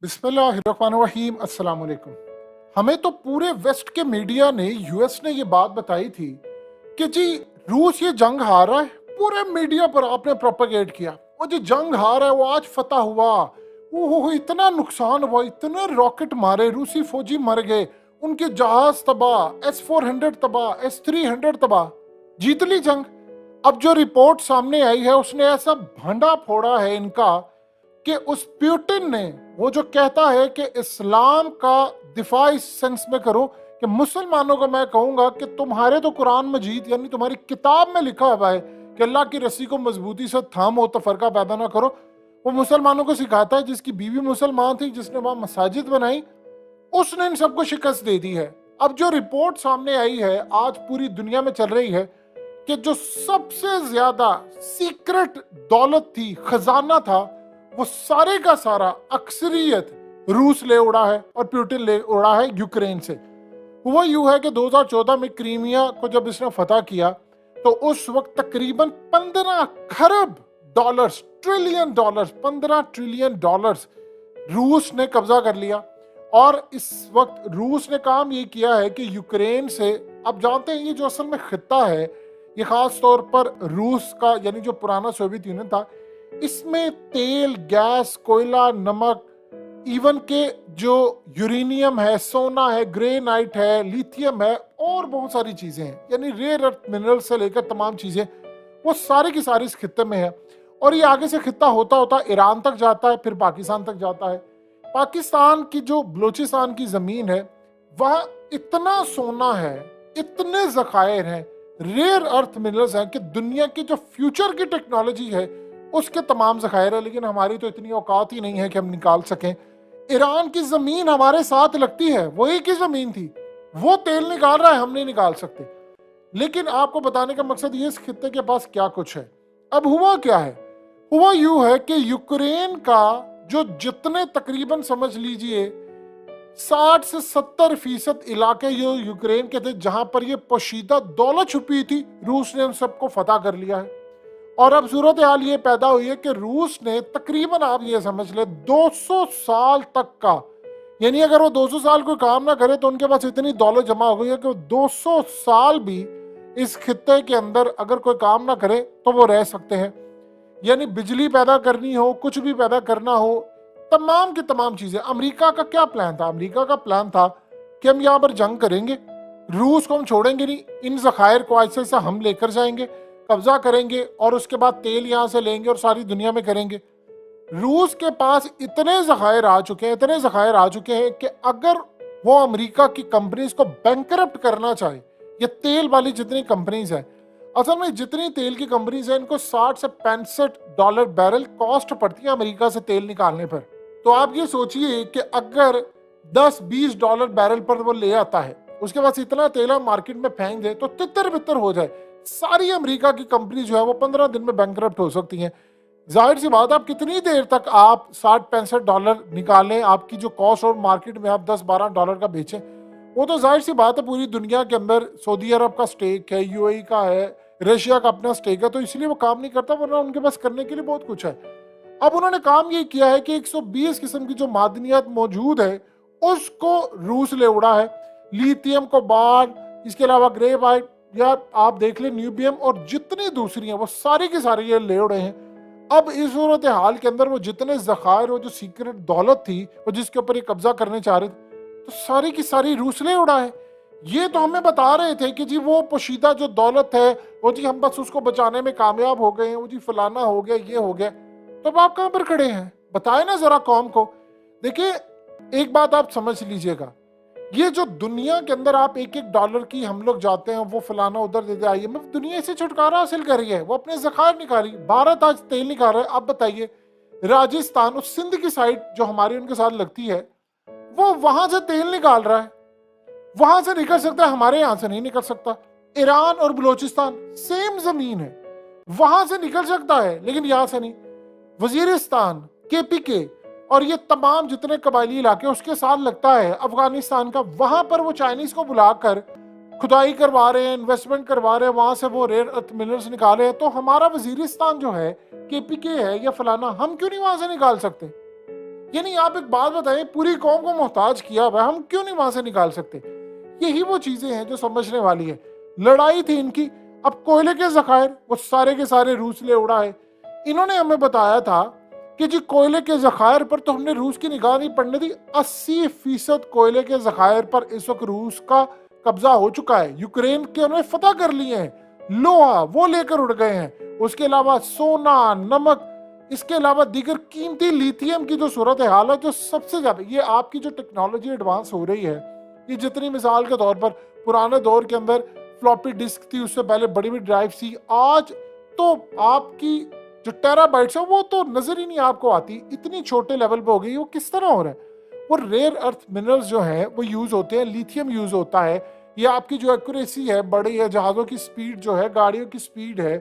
बिस्मिल्लाहिर्रहमानिर्रहीम अस्सलाम वालेकुम। हमें तो पूरे वेस्ट के मीडिया ने यूएस ने ये बात बताई थी कि जी रूस ये जंग हार रहा है। पूरे मीडिया पर आपने प्रोपेगेट किया वो जी जंग हार है, वो आज फतह हुआ, वो इतना नुकसान हुआ, इतने रॉकेट मारे, रूसी फौजी मर गए, उनके जहाज तबाह, S-400 तबाह, S-300 तबाह, जीत ली जंग। अब जो रिपोर्ट सामने आई है उसने ऐसा भांडा फोड़ा है इनका कि उस प्यूटिन ने, वो जो कहता है कि इस्लाम का दिफा इस सेंस में करो कि मुसलमानों को मैं कहूंगा कि तुम्हारे तो कुरान मजीद यानी तुम्हारी किताब में लिखा हुआ है कि अल्लाह की रस्सी को मजबूती से थामो तो फर्का पैदा ना करो। वो मुसलमानों को सिखाता है, जिसकी बीवी मुसलमान थी, जिसने वहां मसाजिद बनाई, उसने इन सबको शिकस्त दे दी है। अब जो रिपोर्ट सामने आई है, आज पूरी दुनिया में चल रही है कि जो सबसे ज्यादा सीक्रेट दौलत थी, खजाना था, वो सारे का सारा अक्सरियत रूस ले उड़ा है और प्यूटिन ले उड़ा है यूक्रेन से। हुआ यूं है कि 2014 में क्रीमिया को जब इसने फतह किया तो उस वक्त तकरीबन 15 खरब dollars, trillion dollars, 15 trillion dollars रूस ने कब्जा कर लिया। और इस वक्त रूस ने काम ये किया है कि यूक्रेन से, अब जानते हैं ये जो असल में खित्ता है, ये खास तौर पर रूस का यानी जो पुराना सोवियत यूनियन था, इसमें तेल, गैस, कोयला, नमक, इवन के जो यूरेनियम है, सोना है, ग्रेनाइट है, लिथियम है और बहुत सारी चीजें हैं, यानी रेयर अर्थ मिनरल से लेकर तमाम चीजें, वो सारी की सारी इस खित्ते में है। और ये आगे से खित्ता होता होता ईरान तक जाता है, फिर पाकिस्तान तक जाता है। पाकिस्तान की जो बलूचिस्तान की जमीन है, वह इतना सोना है, इतने जखायर हैं, रेयर अर्थ मिनरल्स हैं कि दुनिया की जो फ्यूचर की टेक्नोलॉजी है उसके तमाम जखायर है, लेकिन हमारी तो इतनी औकात ही नहीं है कि हम निकाल सकें। ईरान की जमीन हमारे साथ लगती है, वही की जमीन थी, वो तेल निकाल रहा है, हम नहीं निकाल सकते। लेकिन आपको बताने का मकसद ये, इस खित्ते के पास क्या कुछ है। अब हुआ क्या है, हुआ यूं है कि यूक्रेन का जो जितने तकरीबन समझ लीजिए 60 से 70% इलाके जो यूक्रेन के थे, जहां पर ये पोशीदा दौलत छुपी थी, रूस ने उन सबको फतह कर लिया है। और अब सूरत हाल ये पैदा हुई है कि रूस ने तकरीबन, आप ये समझ ले, 200 साल तक का, यानी अगर वो 200 साल कोई काम ना करे तो उनके पास इतनी दौलत जमा हो गई है कि वो 200 साल भी इस खित्ते के अंदर अगर कोई काम ना करे तो वो रह सकते हैं। यानी बिजली पैदा करनी हो, कुछ भी पैदा करना हो, तमाम की तमाम चीजें। अमेरिका का क्या प्लान था? अमेरिका का प्लान था कि हम यहाँ पर जंग करेंगे, रूस को हम छोड़ेंगे नहीं, इन जखायर को ऐसे से हम लेकर जाएंगे, कब्जा करेंगे और उसके बाद तेल यहां से लेंगे और सारी दुनिया में करेंगे। रूस के पास इतने जखायर आ चुके हैं, इतने जखायर आ चुके हैं कि अगर वो अमेरिका की कंपनीज को बैंकरप्ट करना चाहे, ये तेल वाली जितनी कंपनीज है, असल में जितनी तेल की कंपनीज है, इनको 60 से 65 डॉलर बैरल कॉस्ट पड़ती है अमेरिका से तेल निकालने पर। तो आप ये सोचिए कि अगर 10-20 डॉलर बैरल पर वो ले आता है, उसके पास इतना तेल हम मार्केट में फेंक दे तो तितर बितर हो जाए, सारी अमेरिका की कंपनी जो है वो 15 दिन में बैंकरप्ट हो सकती हैं। जाहिर सी बात, आप कितनी देर तक आप 60-65 डॉलर निकालें, आपकी जो कॉस्ट और मार्केट में आप 10-12 डॉलर का बेचें, वो तो जाहिर सी बात है पूरी दुनिया के अंदर सऊदी अरब का स्टेक है, यूएई का है, रशिया का अपना स्टेक है, तो इसलिए वो काम नहीं करता, वरना उनके पास करने के लिए बहुत कुछ है। अब उन्होंने काम ये किया है कि 120 किस्म की जो मादनियात मौजूद है उसको रूस ले उड़ा है। लिथियम, कोबाल्ट, इसके अलावा ग्रेफाइट, या आप देख ले न्यूबियम और जितनी दूसरी हैं, वो सारी की सारी ये ले उड़े हैं। अब इस सूरत हाल के अंदर वो जितने जखायर, वो जो सीक्रेट दौलत थी, वो जिसके ऊपर ये कब्जा करने चाह रहे थे, तो सारी की सारी रूस ले उड़ा है। ये तो हमें बता रहे थे कि जी वो पोशीदा जो दौलत है, वो जी हम बस उसको बचाने में कामयाब हो गए हैं, वो जी फलाना हो गया, ये हो गया। तो अब आप कहां पर खड़े हैं, बताए ना जरा कौम को। देखिए, एक बात आप समझ लीजिएगा, ये जो दुनिया के अंदर आप एक एक डॉलर की हम लोग जाते हैं, वो फलाना उधर दे दे, आइए, मतलब दुनिया से छुटकारा हासिल कर रही है, वो अपने जखायर निकाली। भारत आज तेल निकाल रहा है। आप बताइए, राजस्थान, उस सिंध की साइड जो हमारी उनके साथ लगती है, वो वहां से तेल निकाल रहा है, वहां से निकल सकता है, हमारे यहां से नहीं निकल सकता। ईरान और बलूचिस्तान सेम जमीन है, वहां से निकल सकता है लेकिन यहां से नहीं। वजीरिस्तान, केपीके और ये तमाम जितने कबायली इलाके उसके साथ लगता है अफगानिस्तान का, वहां पर वो चाइनीज को बुलाकर खुदाई करवा रहे हैं, इन्वेस्टमेंट करवा रहे हैं, वहां से वो रेयर अर्थ मिनरल्स निकाले हैं। तो हमारा वजीरिस्तान जो है, केपीके है या फलाना, हम क्यों नहीं वहां से निकाल सकते? यानी आप एक बात बताएं, पूरी कौम को मोहताज किया हुआ है, हम क्यों नहीं वहां से निकाल सकते? यही वो चीजें हैं जो समझने वाली है। लड़ाई थी इनकी, अब कोयले के जखायर वो सारे के सारे रूस ले उड़ा है। इन्होंने हमें बताया था कि जी कोयले के जखायर पर तो हमने रूस की निगाह नहीं पड़ने दी। 80% कोयले के जखायर पर इस वक्त रूस का कब्जा हो चुका है। यूक्रेन के उन्होंने फतह कर लिए हैं। लोहा वो लेकर उड़ गए हैं। उसके अलावा सोना, नमक, इसके अलावा दीगर कीमती लिथियम की जो सूरत हाल है, जो सबसे ज्यादा ये आपकी जो टेक्नोलॉजी एडवांस हो रही है, ये जितनी मिसाल के तौर पर पुराने दौर के अंदर फ्लॉपी डिस्क थी, उससे पहले बड़ी बड़ी ड्राइव थी, आज तो आपकी जो टेराबाइट्स है वो तो नजर ही नहीं आपको आती, इतनी छोटे लेवल पे हो गई। वो किस तरह हो रहा है? वो रेयर अर्थ मिनरल्स जो हैं वो यूज होते हैं, लिथियम यूज होता है। ये आपकी जो एक्यूरेसी है बड़ी है, जहाजों की स्पीड जो है, गाड़ियों की स्पीड है,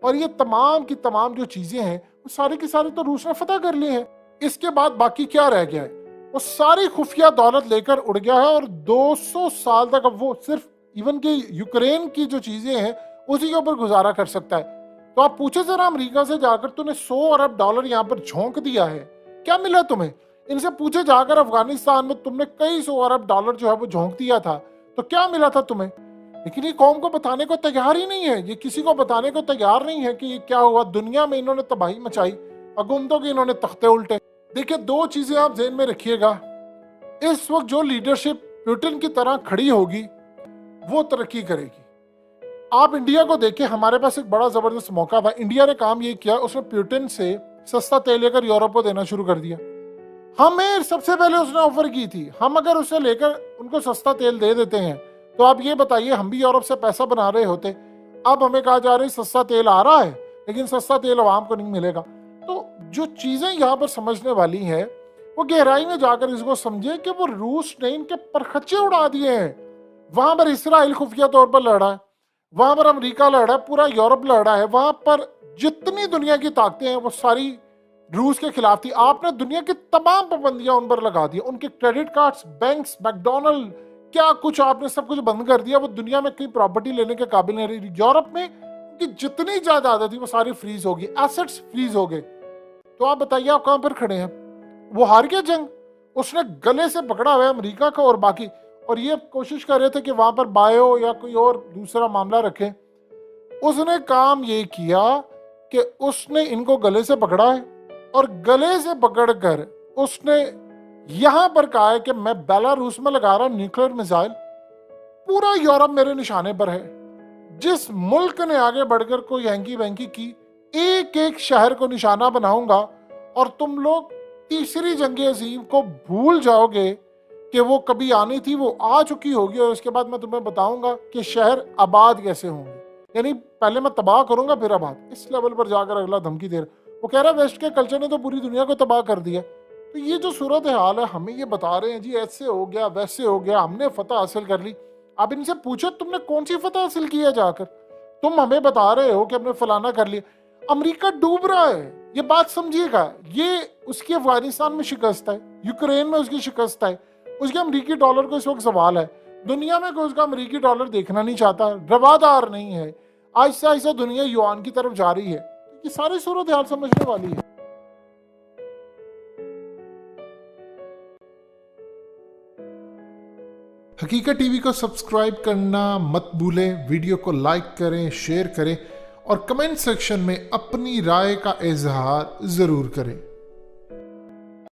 और ये तमाम की तमाम जो चीजें हैं वो सारी की सारी तो रूस ने फतह कर ली है। इसके बाद बाकी क्या रह गया है? वो सारी खुफिया दौलत लेकर उड़ गया है, और 200 साल तक अब वो सिर्फ इवन के यूक्रेन की जो चीजें हैं उसी के ऊपर गुजारा कर सकता है। तो आप पूछे जरा अमेरिका से जाकर, तूने 100 अरब डॉलर यहाँ पर झोंक दिया है, क्या मिला तुम्हें? इनसे पूछे जाकर अफगानिस्तान में तुमने कई 100 अरब डॉलर जो है वो झोंक दिया था, तो क्या मिला था तुम्हें? लेकिन ये कौम को बताने को तैयार ही नहीं है, ये किसी को बताने को तैयार नहीं है कि ये क्या हुआ। दुनिया में इन्होंने तबाही मचाई, हुकूमतों के इन्होंने तख्ते उल्टे। देखिए, दो चीजें आप ज़हन में रखिएगा, इस वक्त जो लीडरशिप पुतिन की तरह खड़ी होगी वो तरक्की करेगी। आप इंडिया को देखें, हमारे पास एक बड़ा जबरदस्त मौका था। इंडिया ने काम ये किया, उसने पुतिन से सस्ता तेल लेकर यूरोप को देना शुरू कर दिया। हमें सबसे पहले उसने ऑफर की थी, हम अगर उसे लेकर उनको सस्ता तेल दे देते हैं तो आप ये बताइए, हम भी यूरोप से पैसा बना रहे होते। अब हमें कहा जा रहा है सस्ता तेल आ रहा है, लेकिन सस्ता तेल आवाम को नहीं मिलेगा। तो जो चीजें यहाँ पर समझने वाली है, वो गहराई में जाकर इसको समझे कि वो रूस ने इनके परखच्चे उड़ा दिए हैं। वहां पर इसराइल खुफिया तौर पर लड़ा है, वहां पर अमेरिका लड़ा है, पूरा यूरोप लड़ा है। वहां पर जितनी दुनिया की ताकतें हैं वो सारी रूस के खिलाफ थी। आपने दुनिया की तमाम पाबंदियां उन पर लगा दी, उनके क्रेडिट कार्ड्स, बैंक्स, मैकडोनल्ड, क्या कुछ आपने सब कुछ बंद कर दिया। वो दुनिया में कहीं प्रॉपर्टी लेने के काबिल नहीं रही। यूरोप में उनकी जितनी जायदाद थी वो सारी फ्रीज होगी, एसेट्स फ्रीज हो गए। तो आप बताइए, आप कहां पर खड़े हैं? वो हार गया जंग, उसने गले से पकड़ा हुआ है अमेरिका का और बाकी, और ये कोशिश कर रहे थे कि वहां पर बायो या कोई और दूसरा मामला रखें। उसने काम ये किया कि उसने इनको गले से पकड़ा है, और गले से पकड़कर उसने यहां पर कहा है कि मैं बेलारूस में लगा रहा हूं न्यूक्लियर मिसाइल, पूरा यूरोप मेरे निशाने पर है। जिस मुल्क ने आगे बढ़कर कोई हैंकी वैंकी की, एक एक शहर को निशाना बनाऊंगा, और तुम लोग तीसरी जंग अजीम को भूल जाओगे कि वो कभी आनी थी, वो आ चुकी होगी, और उसके बाद मैं तुम्हें बताऊंगा कि शहर आबाद कैसे होंगे। यानी पहले मैं तबाह करूंगा फिर आबाद। इस लेवल पर जाकर अगला धमकी दे रहा। वो कह रहा है वेस्ट के कल्चर ने तो पूरी दुनिया को तबाह कर दिया। तो ये जो सूरत हाल है, हमें ये बता रहे हैं जी ऐसे हो गया, वैसे हो गया, हमने फतह हासिल कर ली। आप इनसे पूछो तुमने कौन सी फतह हासिल की है जाकर? तुम हमें बता रहे हो कि हमने फलाना कर लिया। अमेरिका डूब रहा है, ये बात समझिएगा। ये उसकी अफगानिस्तान में शिकस्त है, यूक्रेन में उसकी शिकस्त है, उसके अमेरिकी डॉलर को इस वक्त सवाल है। दुनिया में कोई उसका अमेरिकी डॉलर देखना नहीं चाहता, रवादार नहीं है। आहिस्ता आहिस्ता दुनिया युआन की तरफ जा रही है। ये सारी सूरत हाल समझने वाली है। हकीकत टीवी को सब्सक्राइब करना मत भूलें, वीडियो को लाइक करें, शेयर करें, और कमेंट सेक्शन में अपनी राय का इजहार जरूर करें।